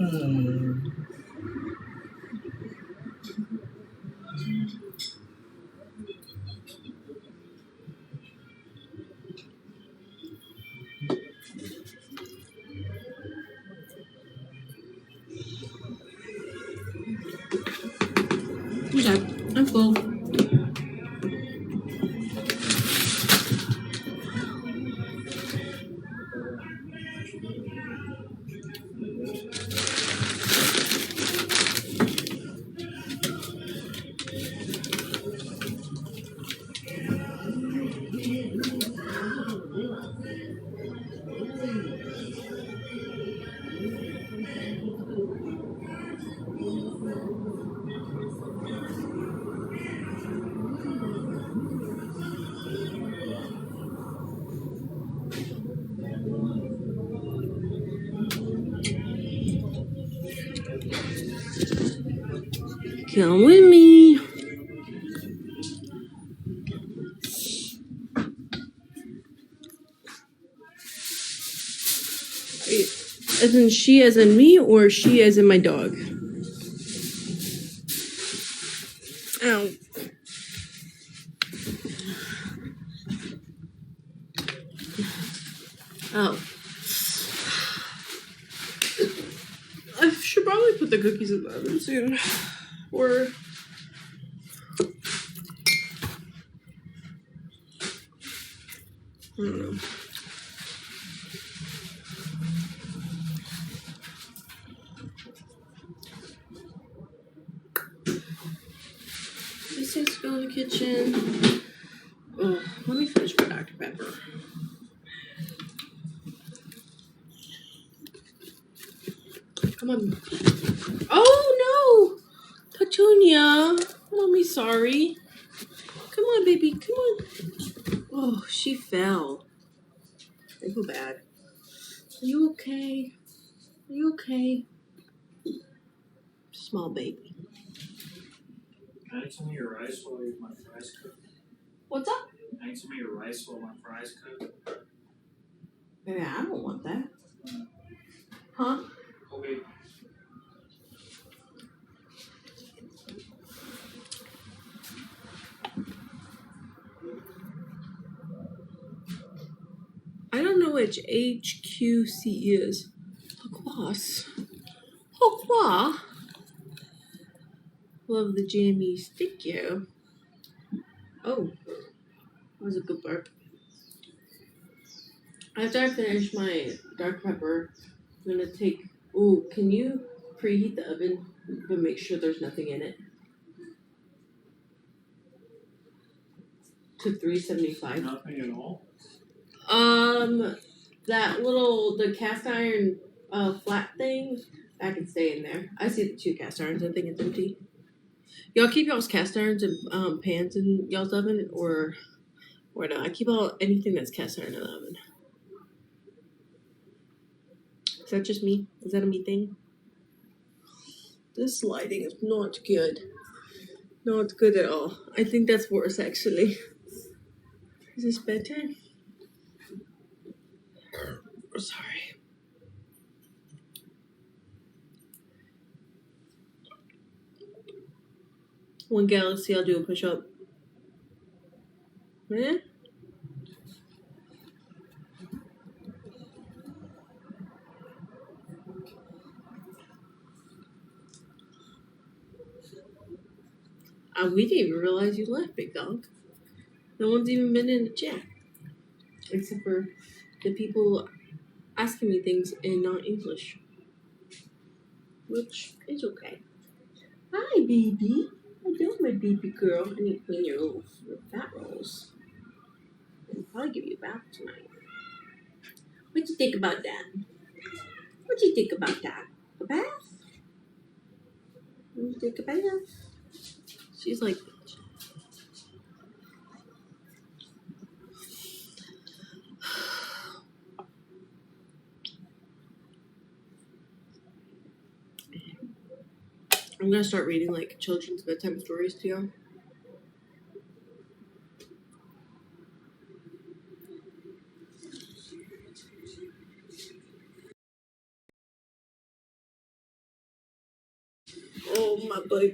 Okay, I'm full. Come with me. As in she as in me or she as in my dog? Ow. Oh. I should probably put the cookies in the oven soon. Or I don't know. This needs to go in the kitchen. Oh, let me finish my Dr. Pepper. Come on. Oh no! Petunia! Mommy, sorry. Come on, baby. Come on. Oh, she fell. I feel bad. Are you okay? Are you okay? Small baby. Can I eat some of your rice while my fries cook? What's up? Can I eat some of your rice while my fries cook? Yeah, I don't want that. Huh? Okay. I don't know which HQC is. Hoquas. Hoqua. Love the jammies. Thank you. Oh, that was a good burp. After I finish my dark pepper, I'm gonna take. Ooh, can you preheat the oven but make sure there's nothing in it? To 375. Nothing at all? The cast iron flat thing, that can stay in there. I see the 2 cast irons. I think it's empty. Y'all keep y'all's cast irons and pans in y'all's oven or no? I keep all anything that's cast iron in the oven. Is that just me? Is that a me thing? This lighting is not good. Not good at all. I think that's worse actually. Is this better? Oh, sorry. One galaxy, I'll do a push up. Eh? We didn't even realize you left, big dog. No one's even been in the chat. Except for the people asking me things in non-English. Which is okay. Hi, baby. How you doing, my baby girl? I need to clean your fat rolls. I'll probably give you a bath tonight. What you think about that? What you think about that? A bath? You think a bath? She's like, I'm gonna start reading like children's bedtime stories to you. Oh, my baby.